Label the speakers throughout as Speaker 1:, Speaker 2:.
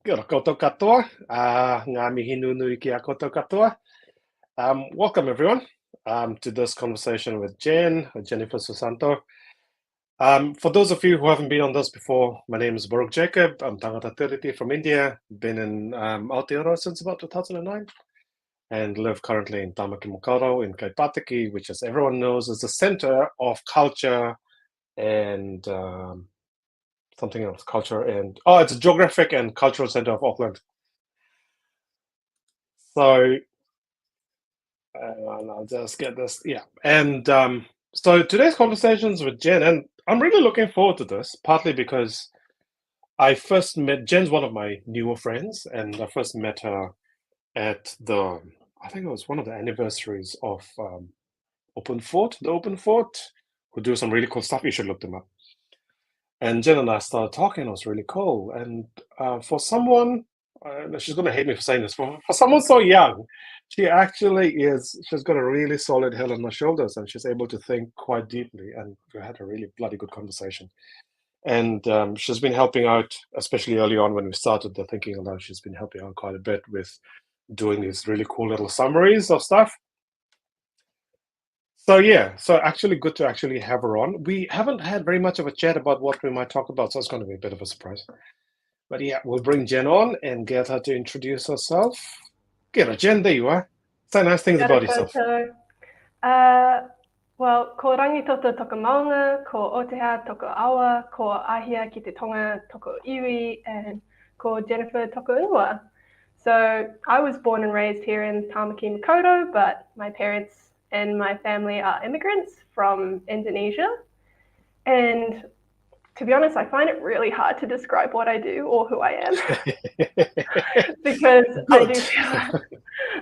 Speaker 1: Kia ora koutou katoa. Ngā mihi nui ki a koutou katoa. Welcome, everyone, to this conversation with Jennifer Susanto. For those of you who haven't been on this before, my name is Baruch Jacob. I'm tangata Tiriti from India. Been in Aotearoa since about 2009 and live currently in Tamaki Makaurau in Kaipatiki, which, as everyone knows, is the center of culture and something else, it's a geographic and cultural center of Auckland. So I'll just get this. Yeah. And so today's conversations with Jen, and I'm really looking forward to this, partly because I first met Jen's one of my newer friends, and I first met her at I think it was one of the anniversaries of the Open Fort, who do some really cool stuff. You should look them up. And Jen and I started talking. It was really cool. And for someone, she's going to hate me for saying this, for someone so young, she's got a really solid head on her shoulders, and she's able to think quite deeply. And we had a really bloody good conversation. And she's been helping out, especially early on when we started the Thinking Aloud, she's been helping out quite a bit with doing these really cool little summaries of stuff. So actually good to actually have her on. We haven't had very much of a chat about what we might talk about, so it's going to be a bit of a surprise. But yeah, we'll bring Jen on and get her to introduce herself. Get her, Jen, there you are. Say nice things about yourself.
Speaker 2: Well, ko rangitoto toko maunga, ko Otehā toko awa, ko Ahia ki te tonga toko iwi, and ko Jennifer toko ingoa. So I was born and raised here in Tamaki Makaurau, but my parents and my family are immigrants from Indonesia. And to be honest, I find it really hard to describe what I do or who I am because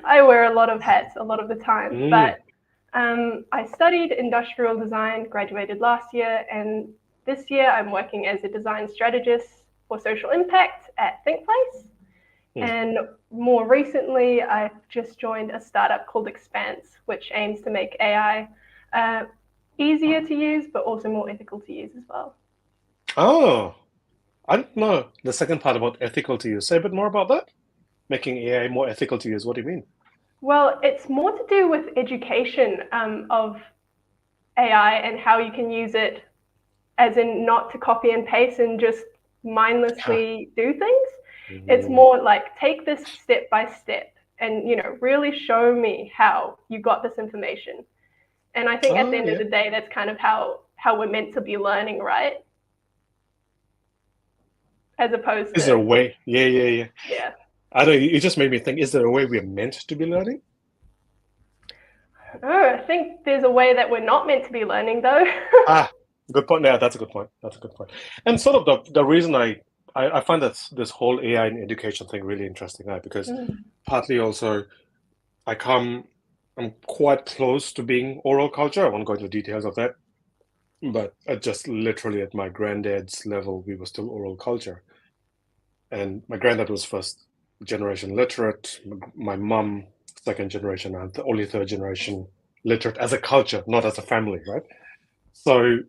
Speaker 2: I wear a lot of hats a lot of the time. But I studied industrial design, graduated last year, and this year I'm working as a design strategist for social impact at ThinkPlace. And more recently, I've just joined a startup called Expanse, which aims to make AI easier to use, but also more ethical to use as well.
Speaker 1: Oh, I don't know the second part about ethical to use. Say a bit more about that. Making AI more ethical to use. What do you mean?
Speaker 2: Well, it's more to do with education of AI and how you can use it, as in not to copy and paste and just mindlessly do things. It's more like take this step by step and, really show me how you got this information. And I think at the end of the day, that's kind of how we're meant to be learning, right? As opposed to...
Speaker 1: Is there a way? Yeah.
Speaker 2: Yeah.
Speaker 1: I don't know, you just made me think, is there a way we're meant to be learning?
Speaker 2: I think there's a way that we're not meant to be learning, though.
Speaker 1: Good point. Yeah, that's a good point. And sort of the reason I find that this whole AI in education thing really interesting now, because partly also I'm quite close to being oral culture. I won't go into the details of that, but just literally at my granddad's level, we were still oral culture. And my granddad was first generation literate. My mum, second generation, and only third generation literate as a culture, not as a family, right? So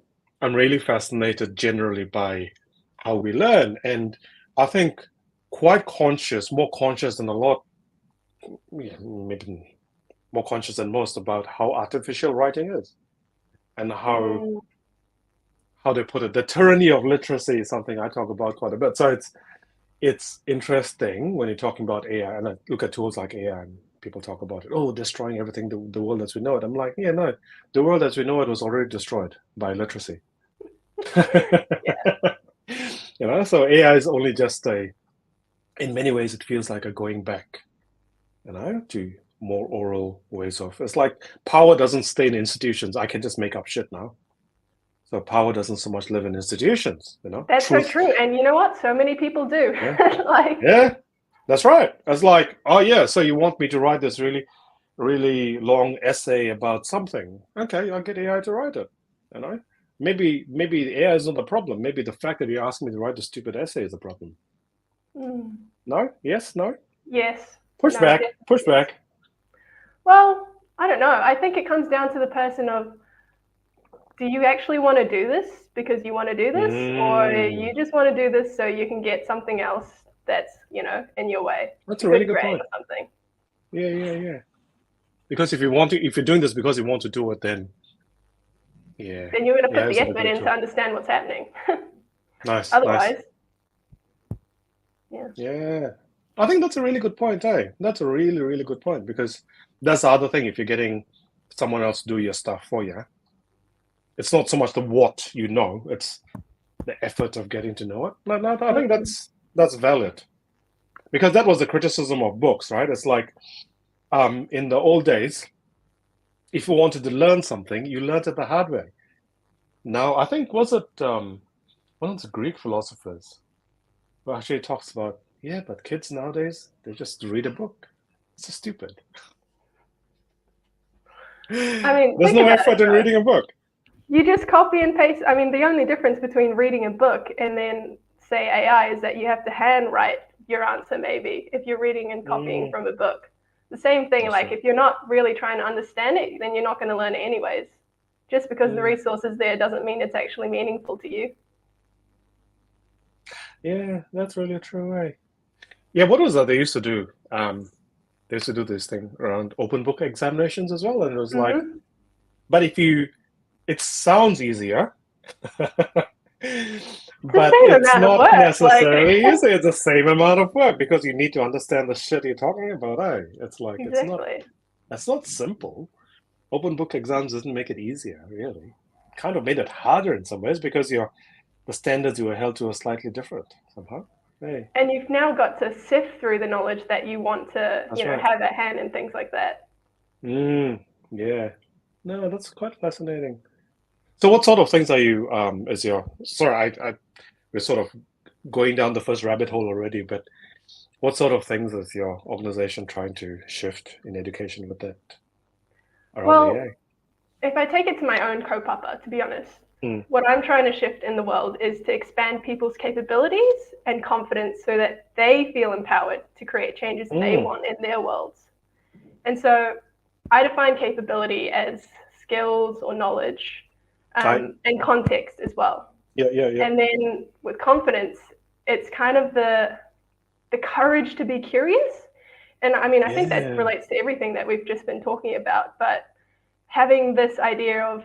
Speaker 1: I'm really fascinated generally by how we learn. And I think quite conscious, more conscious than a lot, maybe more conscious than most about how artificial writing is and how they put it. The tyranny of literacy is something I talk about quite a bit. So it's interesting when you're talking about AI, and I look at tools like AI and people talk about it, destroying everything, the world as we know it. I'm like, yeah, no, the world as we know it was already destroyed by literacy. So AI is only just in many ways, it feels like a going back, to more oral ways of, it's like power doesn't stay in institutions. I can just make up shit now. So power doesn't so much live in institutions,
Speaker 2: That's so true. And you know what? So many people do.
Speaker 1: Yeah, that's right. It's like, so you want me to write this really, really long essay about something. Okay, I'll get AI to write it, Maybe the AI isn't the problem. Maybe the fact that you're asking me to write a stupid essay is the problem. No? Yes? No?
Speaker 2: Yes.
Speaker 1: Push back.
Speaker 2: Well, I don't know. I think it comes down to the person of, do you actually want to do this because you want to do this, or you just want to do this so you can get something else that's, in your way.
Speaker 1: That's a really good
Speaker 2: grade
Speaker 1: point.
Speaker 2: or something.
Speaker 1: Yeah. Because if you're doing this because you want to do it, then
Speaker 2: Then you're going to put the
Speaker 1: isn't it
Speaker 2: effort
Speaker 1: good
Speaker 2: in
Speaker 1: too?
Speaker 2: to understand what's happening.
Speaker 1: Nice.
Speaker 2: Otherwise,
Speaker 1: Yeah. I think that's a really good point, That's a really, really good point, because that's the other thing. If you're getting someone else to do your stuff for you, it's not so much the what you know, it's the effort of getting to know it. No, I think that's valid, because that was the criticism of books, right? It's like in the old days, if you wanted to learn something, you learned it the hard way. Now, I think, was it one of the Greek philosophers who actually talks about, but kids nowadays, they just read a book. It's so stupid.
Speaker 2: I mean,
Speaker 1: There's no effort in reading a book.
Speaker 2: You just copy and paste. I mean, the only difference between reading a book and then, say, AI is that you have to handwrite your answer, maybe, if you're reading and copying from a book. The same thing,
Speaker 1: That's
Speaker 2: like,
Speaker 1: true.
Speaker 2: if you're not really trying to understand it, then you're not going to learn it anyways. Just because the resource is there doesn't mean it's actually meaningful to you.
Speaker 1: Yeah, that's really true, right? Yeah, what was that they used to do? They used to do this thing around open book examinations as well, and it was like, but it sounds easier, but it's not necessarily easy. It's the same amount of work, because you need to understand the shit you're talking about, It's like, that's not simple. Open book exams doesn't make it easier, really. Kind of made it harder in some ways, because the standards you were held to are slightly different somehow. Hey.
Speaker 2: And you've now got to sift through the knowledge that you want to, have at hand and things like that.
Speaker 1: Yeah. No, that's quite fascinating. So what sort of things are you, sorry, we're sort of going down the first rabbit hole already, but what sort of things is your organization trying to shift in education with that around AI?
Speaker 2: If I take it to my own kaupapa, to be honest, what I'm trying to shift in the world is to expand people's capabilities and confidence so that they feel empowered to create changes they want in their worlds. And so I define capability as skills or knowledge, and context as well.
Speaker 1: Yeah.
Speaker 2: And then with confidence, it's kind of the courage to be curious. And I mean, I think that relates to everything that we've just been talking about, but having this idea of,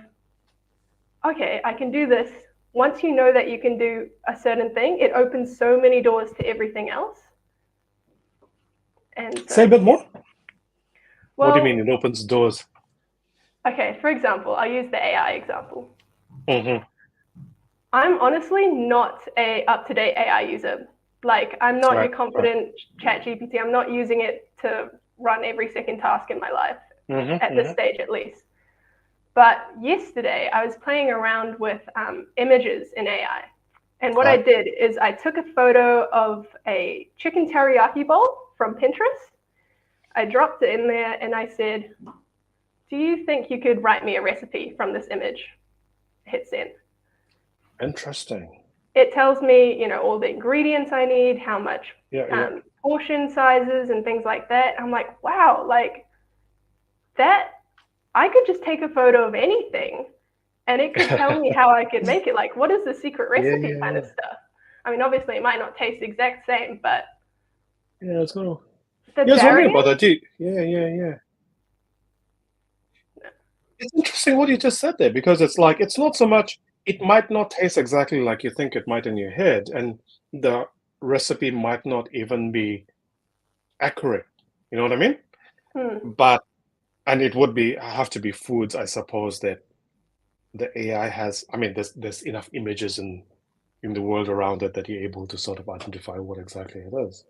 Speaker 2: okay, I can do this. Once you know that you can do a certain thing, it opens so many doors to everything else. And so,
Speaker 1: say a bit more. What do you mean it opens doors?
Speaker 2: Okay, for example, I'll use the AI example. I'm honestly not a up-to-date AI user. Like, I'm not your confident ChatGPT. I'm not using it to run every second task in my life, at this stage at least. But yesterday, I was playing around with images in AI. And what I did is I took a photo of a chicken teriyaki bowl from Pinterest. I dropped it in there and I said, do you think you could write me a recipe from this image? Hit send.
Speaker 1: Interesting.
Speaker 2: It tells me, all the ingredients I need, how much portion sizes and things like that. I'm like, wow, like that, I could just take a photo of anything and it could tell me how I could make it. Like, what is the secret recipe kind of stuff? I mean, obviously it might not taste the exact same, but
Speaker 1: it's cool. I was wondering about that too. Yeah. It's interesting what you just said there, because it's like, it's not so much, it might not taste exactly like you think it might in your head, and the recipe might not even be accurate. You know what I mean? But, and it would have to be foods, I suppose, that the AI has. I mean, there's enough images in the world around it that you're able to sort of identify what exactly it is.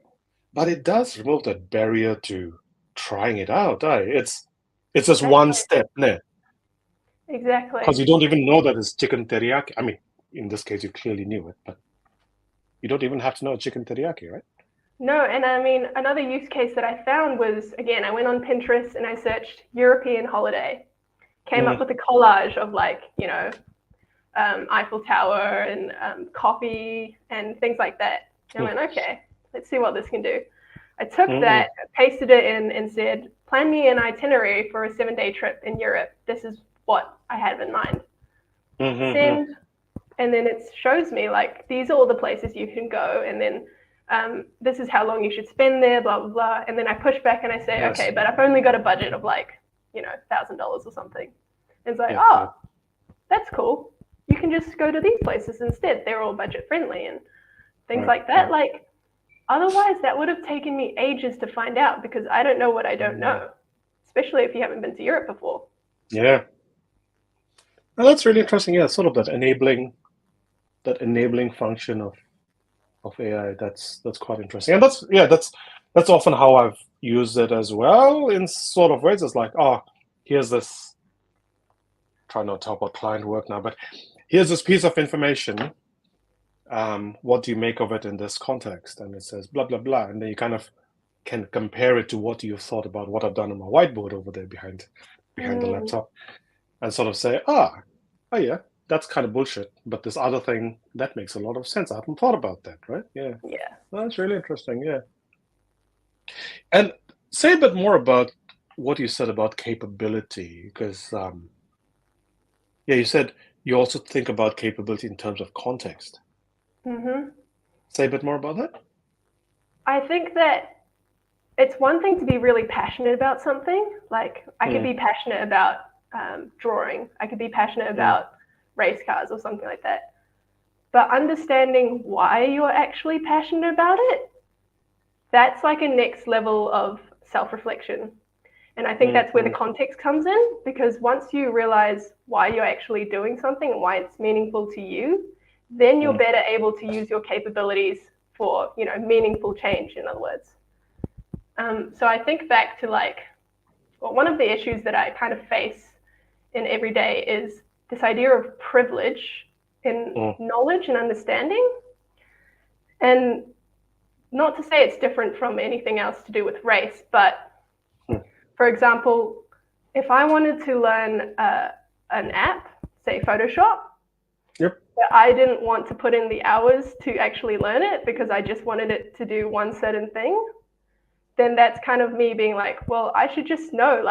Speaker 1: But it does remove that barrier to trying it out. It's just one step there.
Speaker 2: Exactly.
Speaker 1: Because you don't even know that it's chicken teriyaki. I mean, in this case, you clearly knew it, but you don't even have to know it's chicken teriyaki, right?
Speaker 2: No, and I mean, another use case that I found was, again, I went on Pinterest and I searched European holiday. Came up with a collage of, like, Eiffel Tower and coffee and things like that. And I went, okay, let's see what this can do. I took that, pasted it in, and said, plan me an itinerary for a 7-day trip in Europe. This is what I had in mind. Send, and then it shows me, like, these are all the places you can go, and then this is how long you should spend there, blah, blah, blah. And then I push back and I say,
Speaker 1: Yes.
Speaker 2: okay, but I've only got a budget of like, $1,000 or something. And it's like, that's cool. You can just go to these places instead. They're all budget friendly and things like that. Like, otherwise that would have taken me ages to find out because I don't know what I don't know, especially if you haven't been to Europe before.
Speaker 1: Yeah. Well, that's really interesting. Yeah, sort of that enabling function of AI. That's quite interesting. And that's often how I've used it as well in sort of ways. It's like, here's this, try not to talk about client work now, but here's this piece of information. What do you make of it in this context? And it says blah, blah, blah. And then you kind of can compare it to what you've thought about what I've done on my whiteboard over there behind the laptop, and sort of say, oh yeah, that's kind of bullshit, but this other thing, that makes a lot of sense. I haven't thought about that, right? Yeah. Well, that's really interesting, yeah. And say a bit more about what you said about capability, because you said you also think about capability in terms of context. Say a bit more about that.
Speaker 2: I think that it's one thing to be really passionate about something. Like I could be passionate about drawing. I could be passionate about race cars or something like that. But understanding why you're actually passionate about it, that's like a next level of self-reflection. And I think that's where the context comes in, because once you realize why you're actually doing something and why it's meaningful to you, then you're better able to use your capabilities for, meaningful change, in other words. So I think back to one of the issues that I kind of face in every day is this idea of privilege in knowledge and understanding. And not to say it's different from anything else to do with race, but for example, if I wanted to learn an app, say Photoshop, but I didn't want to put in the hours to actually learn it because I just wanted it to do one certain thing, then that's kind of me being like, well, I should just know,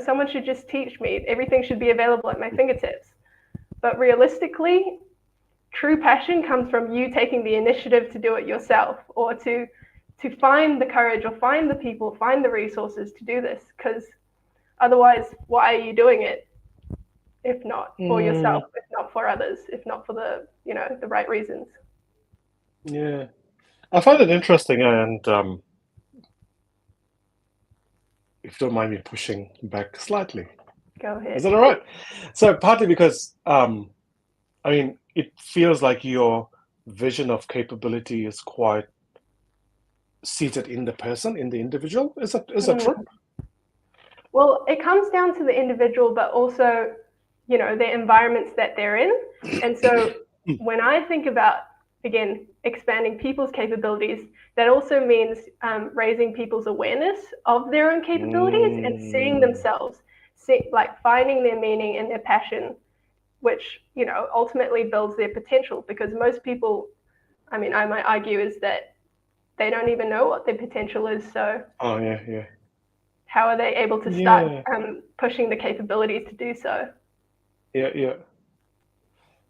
Speaker 2: someone should just teach me. Everything should be available at my fingertips. But realistically, true passion comes from you taking the initiative to do it yourself, or to find the courage or find the people, find the resources to do this. Because otherwise, why are you doing it if not for yourself, if not for others, if not for the, the right reasons?
Speaker 1: Yeah. I find it interesting, and if you don't mind me pushing back slightly.
Speaker 2: Go ahead.
Speaker 1: Is that all right? So partly because, it feels like your vision of capability is quite seated in the person, in the individual. Is that true?
Speaker 2: Well, it comes down to the individual, but also, the environments that they're in. And so when I think about, again, expanding people's capabilities, that also means raising people's awareness of their own capabilities and seeing themselves, finding their meaning and their passion, which, ultimately builds their potential. Because most people, I might argue, is that they don't even know what their potential is. So how are they able to start pushing the capabilities to do so?
Speaker 1: Yeah.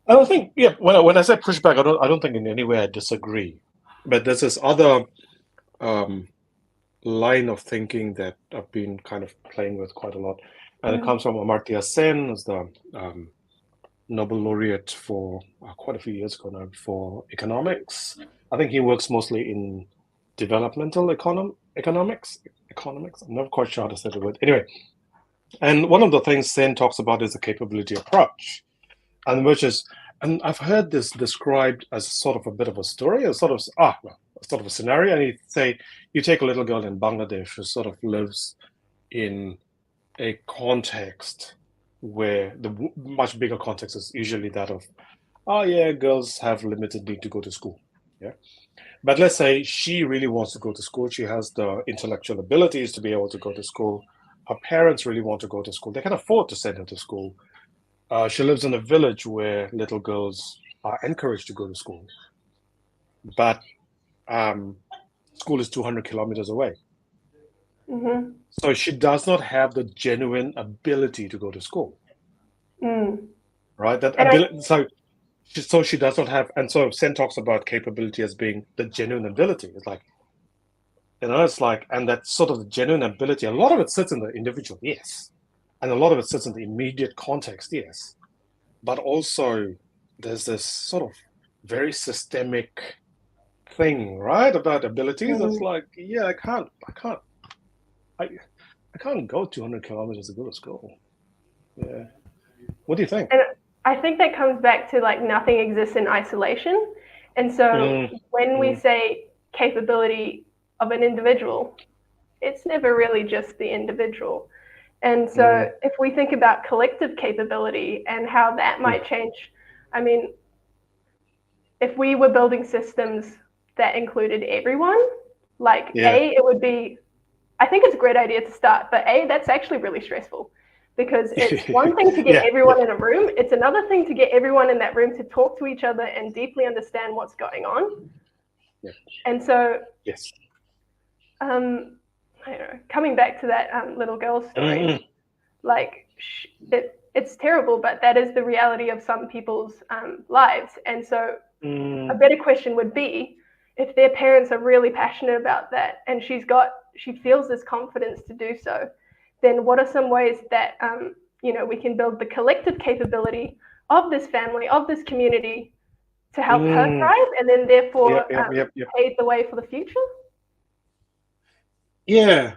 Speaker 1: I don't think, when I say pushback, I don't think in any way I disagree. But there's this other line of thinking that I've been kind of playing with quite a lot. And it comes from Amartya Sen, who's the Nobel laureate for quite a few years ago now for economics. I think he works mostly in developmental economics. I'm not quite sure how to say the word. Anyway, and one of the things Sen talks about is the capability approach, and which is, and I've heard this described as sort of a bit of a story, a sort of a scenario. And you say you take a little girl in Bangladesh who sort of lives in a context where the much bigger context is usually that of, girls have limited need to go to school. Yeah. But let's say she really wants to go to school. She has the intellectual abilities to be able to go to school. Her parents really want to go to school. They can afford to send her to school. She lives in a village where little girls are encouraged to go to school. But school is 200 kilometers away. So she does not have the genuine ability to go to school. Right? That ability. so she does not have, and so Sen talks about capability as being the genuine ability. It's like, it's like, and that sort of the genuine ability, a lot of it sits in the individual, yes. And a lot of it sits in the immediate context, yes. But also there's this sort of very systemic thing, right, about abilities. It's like, yeah, I can't go 200 kilometers to go to school. Yeah. What do you think?
Speaker 2: And I think that comes back to like nothing exists in isolation. And so when we say capability of an individual, it's never really just the individual. And so if we think about collective capability and how that might change, I mean, if we were building systems that included everyone, like it would be, I think it's a great idea to start, but that's actually really stressful because it's one thing to get everyone in a room. It's another thing to get everyone in that room to talk to each other and deeply understand what's going on.
Speaker 1: Yeah.
Speaker 2: And so,
Speaker 1: yes.
Speaker 2: I don't know, coming back to that little girl story, like it's terrible, but that is the reality of some people's lives. And so a better question would be, if their parents are really passionate about that and she feels this confidence to do so, then what are some ways that we can build the collective capability of this family, of this community, to help her thrive, and then therefore pave the way for the future?
Speaker 1: Yeah,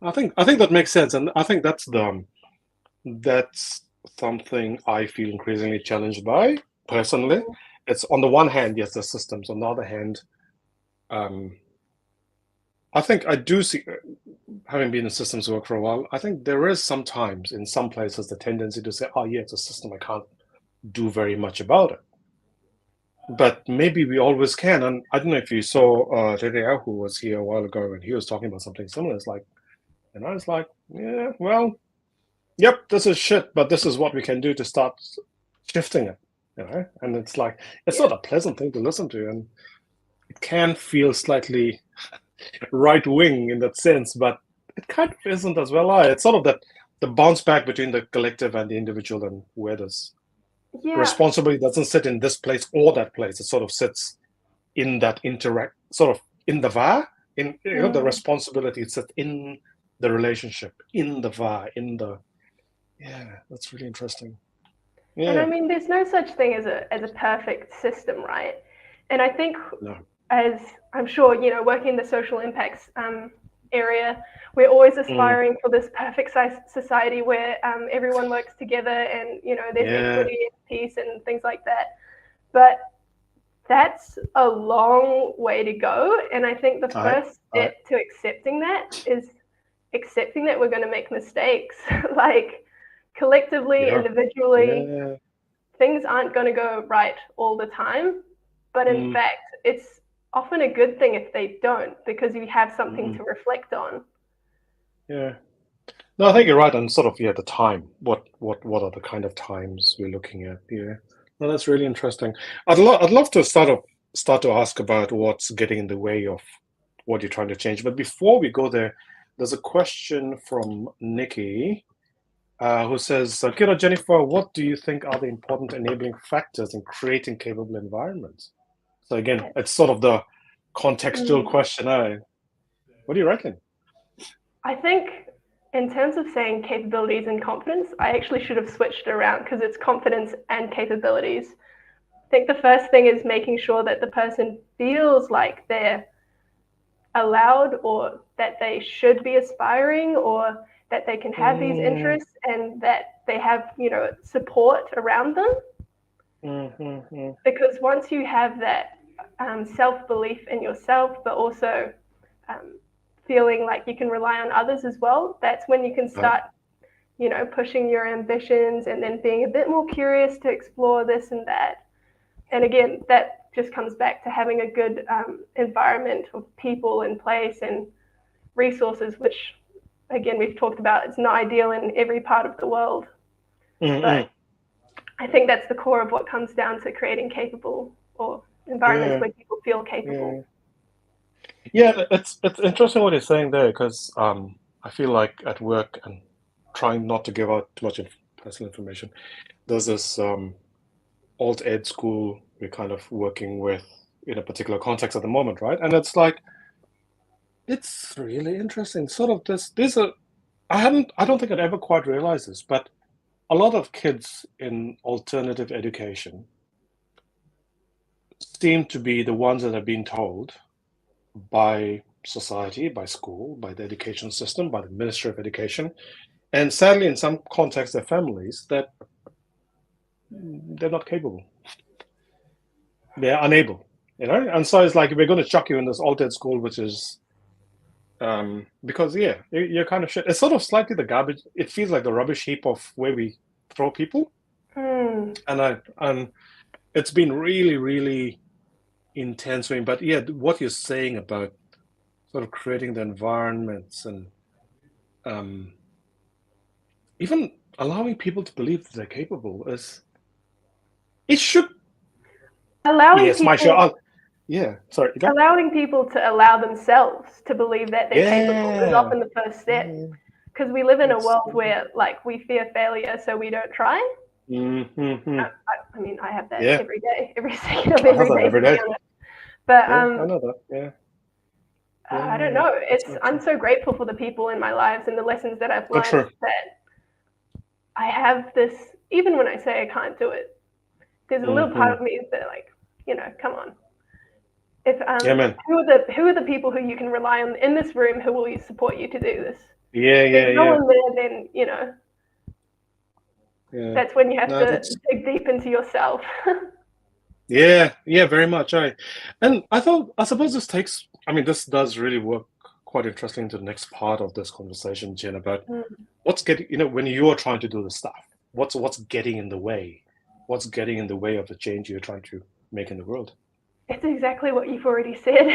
Speaker 1: I think that makes sense, and I think that's something I feel increasingly challenged by personally. It's on the one hand, yes, the systems. On the other hand, I think I do see, having been in systems work for a while, I think there is sometimes in some places the tendency to say, oh yeah, it's a system, I can't do very much about it. But maybe we always can. And I don't know if you saw JDL, who was here a while ago, and he was talking about something similar. It's like, and I was like, yeah, well, yep, this is shit, but this is what we can do to start shifting it, And it's like, it's not a pleasant thing to listen to, and it can feel slightly right-wing in that sense, but it kind of isn't as well. It's sort of the bounce back between the collective and the individual, and where does responsibility doesn't sit in this place or that place. It sort of sits in that sort of in the VAR, in the responsibility sits in the relationship, in the VAR, that's really interesting. Yeah.
Speaker 2: And I mean, there's no such thing as a perfect system, right? And I think as I'm sure, working in the social impacts area, we're always aspiring for this perfect society where everyone works together and, there's equity and peace and things like that. But that's a long way to go. And I think the first step to accepting that is accepting that we're going to make mistakes. Like collectively, individually, things aren't going to go right all the time. But in fact, it's often a good thing if they don't, because you have something to reflect on.
Speaker 1: Yeah. No, I think you're right. And sort of, the time. What are the kind of times we're looking at? Yeah. No, that's really interesting. I'd love to start to ask about what's getting in the way of what you're trying to change. But before we go there, there's a question from Nikki, who says, Kira, Jennifer, what do you think are the important enabling factors in creating capable environments? So again, it's sort of the contextual question. What do you reckon?
Speaker 2: I think in terms of saying capabilities and confidence, I actually should have switched it around, because it's confidence and capabilities. I think the first thing is making sure that the person feels like they're allowed, or that they should be aspiring, or that they can have these interests, and that they have, support around them. Because once you have that self-belief in yourself, but also feeling like you can rely on others as well, that's when you can start, pushing your ambitions, and then being a bit more curious to explore this and that. And again, that just comes back to having a good environment of people and place and resources, which, again, we've talked about, it's not ideal in every part of the world. But I think that's the core of what comes down to creating capable, or environments where people feel capable.
Speaker 1: Yeah, it's interesting what you're saying there, because I feel like at work, and trying not to give out too much personal information, there's this alt ed school we're kind of working with in a particular context at the moment, right? And it's like it's really interesting. Sort of this I don't think I'd ever quite realized this, but a lot of kids in alternative education seem to be the ones that have been told by society, by school, by the education system, by the Ministry of Education, and sadly, in some contexts, their families, that they're not capable, they're unable, And so it's like we're going to chuck you in this altered school, which is because you're kind of shit. It's sort of slightly the garbage. It feels like the rubbish heap of where we throw people, and it's been really, really intense. But yeah, what you're saying about sort of creating the environments and even allowing people to believe that they're capable is it should.
Speaker 2: Allowing
Speaker 1: Yes, my
Speaker 2: people,
Speaker 1: show. Yeah, sorry. You go.
Speaker 2: allowing people to allow themselves to believe that they're capable is
Speaker 1: Yeah.
Speaker 2: often the first step. Because we live in a world where, like, we fear failure, so we don't try.
Speaker 1: Mm-hmm.
Speaker 2: I mean, I have that
Speaker 1: Yeah,
Speaker 2: every day, every second of
Speaker 1: I have
Speaker 2: every
Speaker 1: that
Speaker 2: day,
Speaker 1: every
Speaker 2: to be
Speaker 1: day.
Speaker 2: honest. But
Speaker 1: Yeah, I know that. Yeah.
Speaker 2: I don't
Speaker 1: Yeah.
Speaker 2: know.
Speaker 1: That's so
Speaker 2: I'm
Speaker 1: true.
Speaker 2: so grateful for the people in my lives and the lessons that I've
Speaker 1: So
Speaker 2: learned
Speaker 1: true.
Speaker 2: that I have this, even when I say I can't do it, there's a little part
Speaker 1: Mm-hmm.
Speaker 2: of me that, like, come on. If
Speaker 1: Yeah, man.
Speaker 2: who are the people who you can rely on in this room who will support you to do this?
Speaker 1: Yeah,
Speaker 2: If there's no
Speaker 1: yeah,
Speaker 2: one there, then
Speaker 1: yeah.
Speaker 2: that's when you have
Speaker 1: No,
Speaker 2: to
Speaker 1: that's
Speaker 2: dig deep into yourself.
Speaker 1: yeah, very much. And I suppose this takes. I mean, this does really work quite interesting into the next part of this conversation, Jen, about what's getting. When you are trying to do the stuff, what's getting in the way? What's getting in the way of the change you're trying to make in the world?
Speaker 2: It's exactly what you've already said.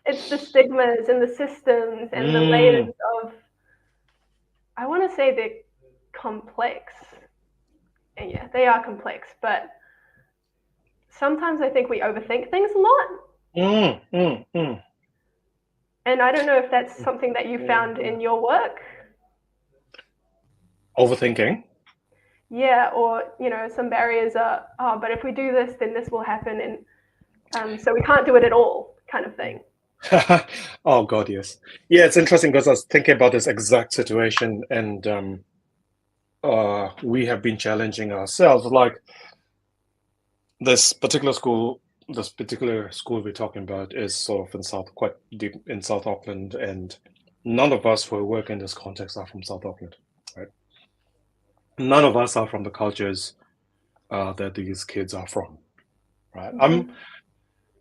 Speaker 2: It's the stigmas and the systems and the layers
Speaker 1: Mm.
Speaker 2: of, I want to say they're complex. And yeah, they are complex, but sometimes I think we overthink things a lot.
Speaker 1: Mm, mm, mm.
Speaker 2: And I don't know if that's something that you
Speaker 1: Yeah,
Speaker 2: found
Speaker 1: yeah.
Speaker 2: in your work.
Speaker 1: Overthinking.
Speaker 2: Yeah, or some barriers are, oh, but if we do this, then this will happen, and so we can't do it at all, kind of thing.
Speaker 1: Oh God, yes. Yeah, it's interesting because I was thinking about this exact situation, and we have been challenging ourselves. Like this particular school we're talking about is sort of quite deep in South Auckland, and none of us who work in this context are from South Auckland, right? None of us are from the cultures that these kids are from, right?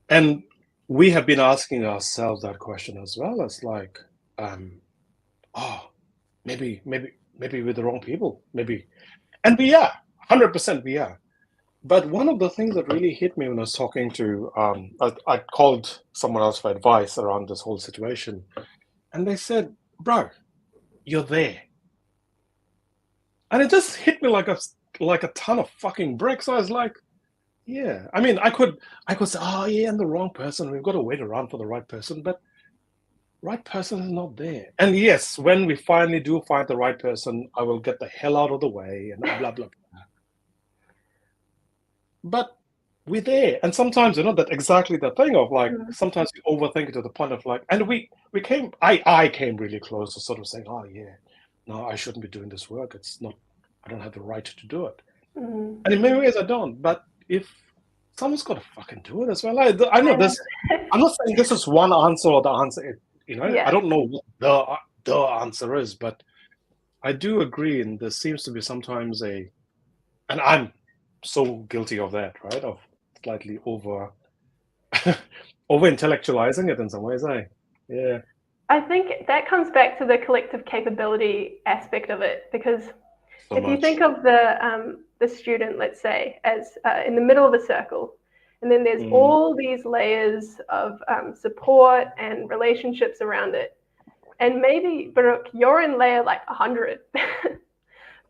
Speaker 1: And we have been asking ourselves that question as well. As like, oh, maybe we're the wrong people, maybe, and we are 100% we are. But one of the things that really hit me when I was talking to, I called someone else for advice around this whole situation, and they said, "Bro, you're there," and it just hit me like a ton of fucking bricks. I was like, "Yeah." I mean, I could say, "Oh, yeah, I'm the wrong person. We've got to wait around for the right person," but right person is not there. And yes, when we finally do find the right person, I will get the hell out of the way and blah blah blah. But we're there, and sometimes that's exactly the thing of like sometimes we overthink it to the point of like, and we came, I came really close to sort of saying, oh yeah, no, I shouldn't be doing this work. It's not, I don't have the right to do it, and in many ways I don't. But if someone's got to fucking do it as well, I know this. I'm not saying this is one answer or the answer. I
Speaker 2: Yeah,
Speaker 1: don't know what the answer is, but I do agree, and there seems to be sometimes and I'm so guilty of that, right? Of slightly over intellectualizing it in some ways, Yeah.
Speaker 2: I think that comes back to the collective capability aspect of it, because
Speaker 1: So
Speaker 2: if you
Speaker 1: much.
Speaker 2: think of the student, let's say, as in the middle of a circle, and then there's
Speaker 1: Mm.
Speaker 2: all these layers of support and relationships around it. And maybe, Baruch, you're in layer like 100.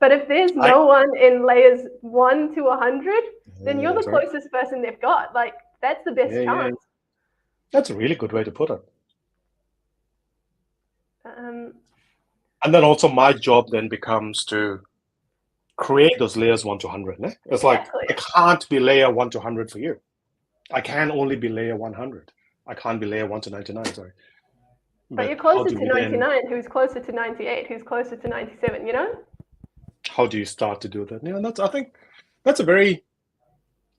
Speaker 2: But if there's
Speaker 1: I
Speaker 2: no one in layers 1 to 100, then you're
Speaker 1: That's
Speaker 2: the
Speaker 1: right.
Speaker 2: closest person they've got. Like, that's the best
Speaker 1: Yeah.
Speaker 2: chance.
Speaker 1: That's a really good way to put it.
Speaker 2: Um,
Speaker 1: And then also my job then becomes to create those layers 1 to 100. Ne? It's like,
Speaker 2: Exactly.
Speaker 1: I can't be layer 1 to 100 for you. I can only be layer 100. I can't be layer 1 to 99, sorry.
Speaker 2: But you're
Speaker 1: how
Speaker 2: closer
Speaker 1: do
Speaker 2: to
Speaker 1: we then,
Speaker 2: 99, who's closer to 98, who's closer to 97, you know?
Speaker 1: how do you start to do that? Yeah, I think that's a very,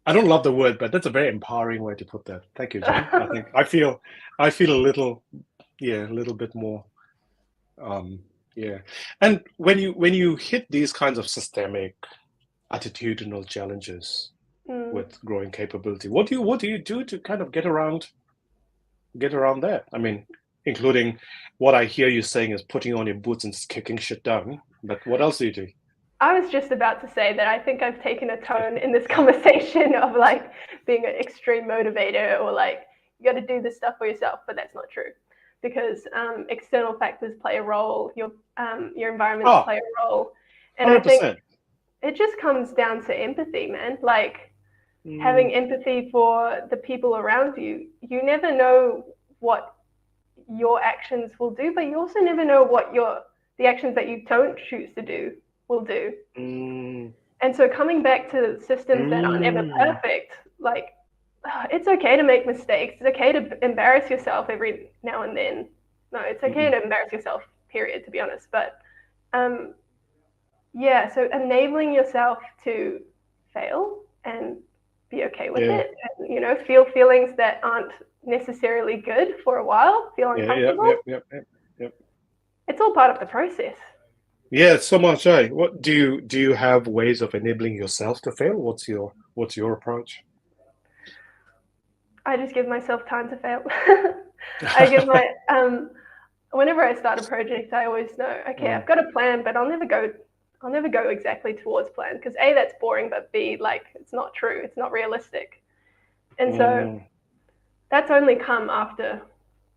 Speaker 1: I don't love the word, but that's a very empowering way to put that. Thank you, Jen. I feel a little bit more, yeah. And when you hit these kinds of systemic attitudinal challenges with growing capability, what do you do to kind of get around that? I mean, including what I hear you saying is putting on your boots and kicking shit down. But what else do you do?
Speaker 2: I was just about to say that I think I've taken a tone in this conversation of like being an extreme motivator, or like you got to do this stuff for yourself, but that's not true, because external factors play a role. Your environments play a role, and
Speaker 1: 100%.
Speaker 2: I think it just comes down to empathy, man. Like having empathy for the people around you. You never know what your actions will do, but you also never know what the actions that you don't choose to do will do. And so coming back to systems that aren't ever perfect, like it's okay to make mistakes. It's okay to embarrass yourself every now and then. No, it's okay to embarrass yourself, period, to be honest. But yeah, so enabling yourself to fail and be okay with it, and, you know, feel feelings that aren't necessarily good for a while, feel uncomfortable.
Speaker 1: Yep.
Speaker 2: It's all part of the process.
Speaker 1: Yeah, it's so much. What do you have ways of enabling yourself to fail? What's your approach?
Speaker 2: I just give myself time to fail. I give my whenever I start a project, I always know, okay, I've got a plan, but I'll never go exactly towards plan, because A, that's boring, but B, like, it's not true, it's not realistic. And so that's only come after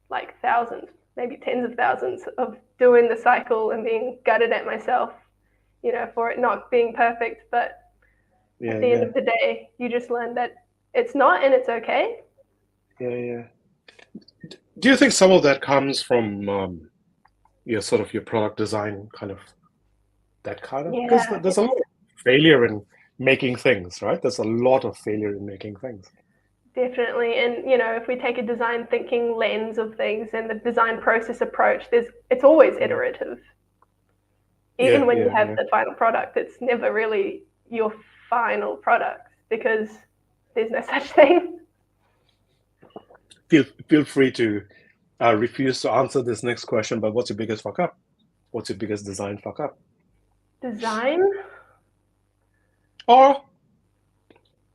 Speaker 2: like thousands, maybe tens of thousands of doing the cycle and being gutted at myself, you know, for it not being perfect. But at the end of the day, you just learn that it's not, and it's okay.
Speaker 1: Yeah. Do you think some of that comes from your sort of your product design kind of because there's a lot of failure in making things, right? There's a lot of failure in making things.
Speaker 2: Definitely. And, you know, if we take a design thinking lens of things and the design process approach, it's always iterative. Even when you have the final product, it's never really your final product, because there's no such thing.
Speaker 1: Feel free to refuse to answer this next question, but what's your biggest fuck up? What's your biggest design fuck up?
Speaker 2: Design?
Speaker 1: Or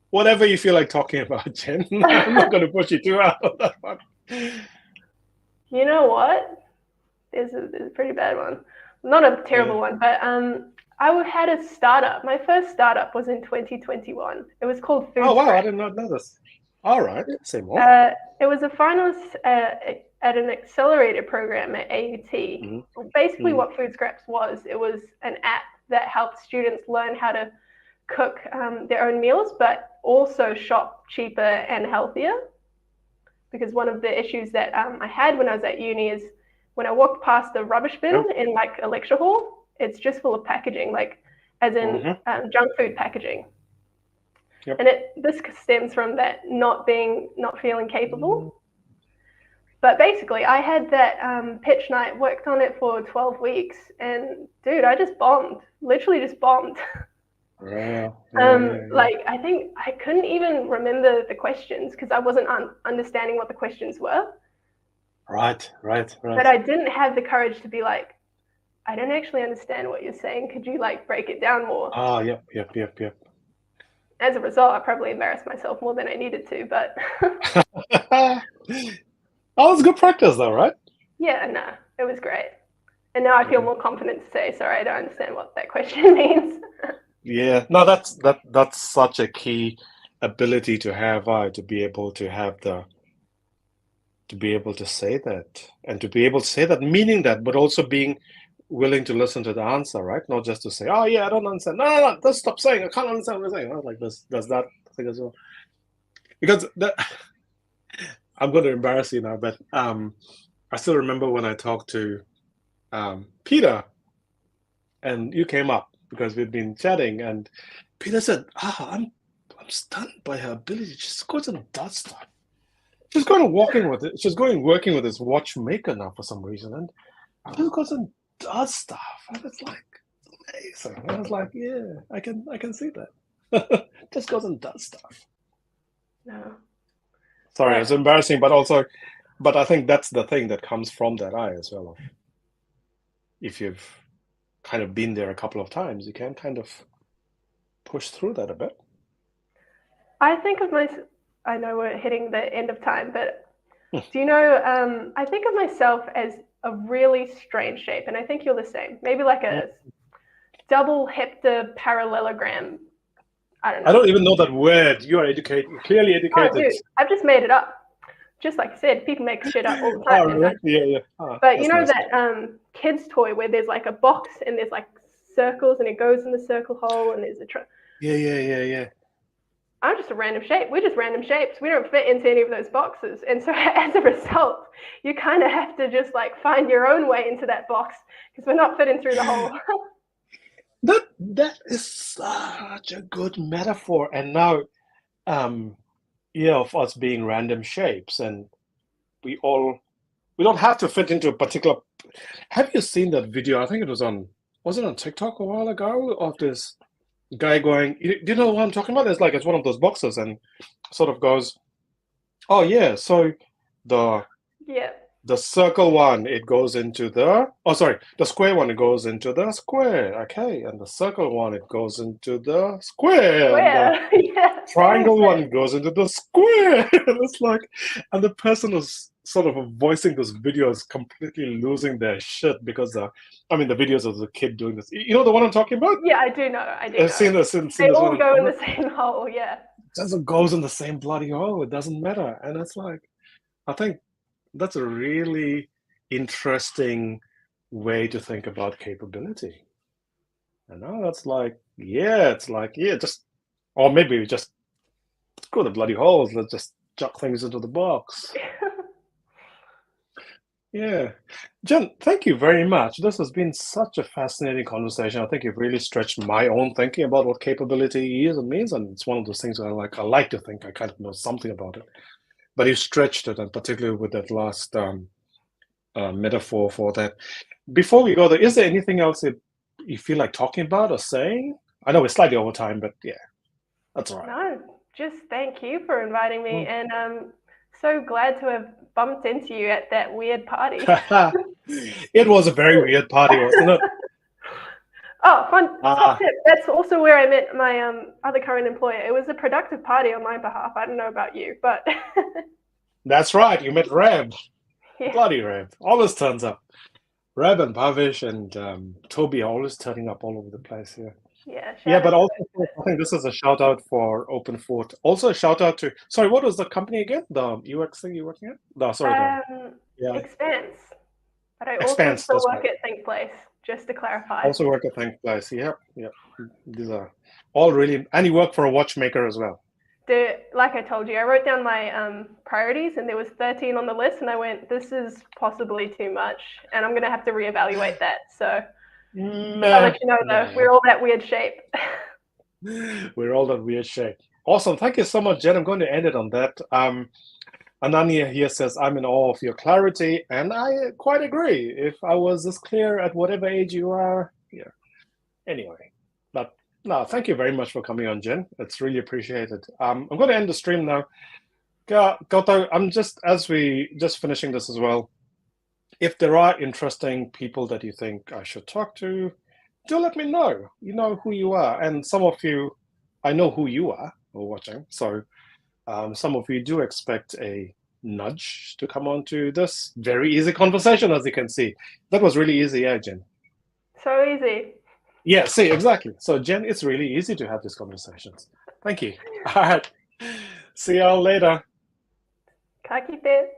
Speaker 1: whatever you feel like talking about, Jen. I'm not going to push you too out on that one.
Speaker 2: You know what? There's a pretty bad one. Not a terrible one, but I had a startup. My first startup was in 2021. It was called Food
Speaker 1: Oh, wow,
Speaker 2: Scratch.
Speaker 1: I did not know this. All right, say more.
Speaker 2: It was a finalist at an accelerator program at AUT. Basically, what Food Scraps was, it was an app that helped students learn how to cook their own meals, but also shop cheaper and healthier. Because one of the issues that I had when I was at uni is when I walked past the rubbish bin in like a lecture hall, it's just full of packaging, like as in junk food packaging. And this stems from that not feeling capable. But basically, I had that pitch night, worked on it for 12 weeks, and dude, I just bombed. Literally just bombed. Like, I think I couldn't even remember the questions because I wasn't understanding what the questions were. Right. But I didn't have the courage to be like, I don't actually understand what you're saying. Could you like break it down more?
Speaker 1: Yep.
Speaker 2: As a result, I probably embarrassed myself more than I needed to, but
Speaker 1: Oh, it's good practice though, right?
Speaker 2: Yeah, no, it was great. And now I feel more confident to say, sorry, I don't understand what that question means.
Speaker 1: Yeah, no, that's such a key ability to have, to be able to have to be able to say that, and to be able to say that, meaning that, but also being willing to listen to the answer, right? Not just to say, oh yeah, I don't understand. No, just stop saying, I can't understand what you're saying. Like this, does that thing as well. Because I'm going to embarrass you now, but I still remember when I talked to Peter, and you came up because we'd been chatting, and Peter said, I'm stunned by her ability. She just goes and does stuff. She's going walking with it. She's going working with this watchmaker now for some reason, and just goes and does stuff. And it's like amazing. And I was like, yeah, I can see that. Just goes and does stuff.
Speaker 2: No.
Speaker 1: Sorry,
Speaker 2: Yeah.
Speaker 1: it's embarrassing, but I think that's the thing that comes from that eye as well. If you've kind of been there a couple of times, you can kind of push through that a bit.
Speaker 2: I think of I know we're hitting the end of time, but do you know, I think of myself as a really strange shape, and I think you're the same. Maybe like a double heptaparallelogram. I don't know.
Speaker 1: I don't even know that word. You are educated, clearly educated.
Speaker 2: Oh, dude, I've just made it up. Just like I said, people make shit up all the time.
Speaker 1: Oh, really? Yeah.
Speaker 2: But you know
Speaker 1: nice.
Speaker 2: that kid's toy where there's like a box and there's like circles and it goes in the circle hole and there's a
Speaker 1: Yeah.
Speaker 2: I'm just a random shape. We're just random shapes. We don't fit into any of those boxes. And so as a result, you kind of have to just like find your own way into that box because we're not fitting through the hole.
Speaker 1: That is such a good metaphor. And now, of us being random shapes, and we don't have to fit into a particular. Have you seen that video? I think it was on TikTok a while ago, of this guy going, do you know what I'm talking about? It's one of those boxes and sort of goes, oh yeah, so the circle one, it goes into the square one, it goes into the square, okay, and the circle one, it goes into the square. And the triangle one goes into the square. And it's like, and the person was sort of voicing this video is completely losing their shit because the videos of the kid doing this. You know the one I'm talking about?
Speaker 2: Yeah, I do know.
Speaker 1: I've seen this.
Speaker 2: They all go in the same hole. Yeah.
Speaker 1: It doesn't goes in the same bloody hole. It doesn't matter. And it's like, I think that's a really interesting way to think about capability. And now that's like, just, or maybe just go to the bloody holes. Let's just chuck things into the box. Yeah. Jen, thank you very much. This has been such a fascinating conversation. I think you've really stretched my own thinking about what capability is and means. And it's one of those things where I like to think I kind of know something about it. But you stretched it, and particularly with that last metaphor for that. Before we go there, is there anything else that you feel like talking about or saying? I know we're slightly over time, but yeah, that's all right.
Speaker 2: No, just thank you for inviting me, and I'm so glad to have bumped into you at that weird party.
Speaker 1: It was a very weird party, wasn't it?
Speaker 2: Oh, fun top tip. That's also where I met my other current employer. It was a productive party on my behalf. I don't know about you, but
Speaker 1: that's right. You met Reb. Yeah. Bloody Reb. Always turns up. Reb and Bhavish and Toby are always turning up all over the place here.
Speaker 2: Yeah,
Speaker 1: but also I think this is a shout out for Open Fort. Also a shout out to, sorry, what was the company again? The UX thing you're working at? No, sorry.
Speaker 2: Expanse. But I also still work at Think Place, just to clarify.
Speaker 1: Also work at Think Place. Yeah. These are all really, and you work for a watchmaker as well.
Speaker 2: Like I told you, I wrote down my priorities, and there was 13 on the list, and I went, this is possibly too much, and I'm going to have to reevaluate that. So I'll let you know, though. We're all that weird shape.
Speaker 1: We're all that weird shape. Awesome. Thank you so much, Jen. I'm going to end it on that. Ananya here says, I'm in awe of your clarity, and I quite agree. If I was this clear at whatever age you are, yeah. Anyway, but no, thank you very much for coming on, Jen. It's really appreciated. I'm going to end the stream now. Goto, I'm as we finishing this as well. If there are interesting people that you think I should talk to, do let me know. You know who you are. And some of you, I know who you are who are watching. So some of you do expect a nudge to come on to this very easy conversation, as you can see. That was really easy, yeah, Jen? So
Speaker 2: easy.
Speaker 1: Yeah, see, exactly. So, Jen, it's really easy to have these conversations. Thank you. All right. See y'all later.
Speaker 2: Ka kite.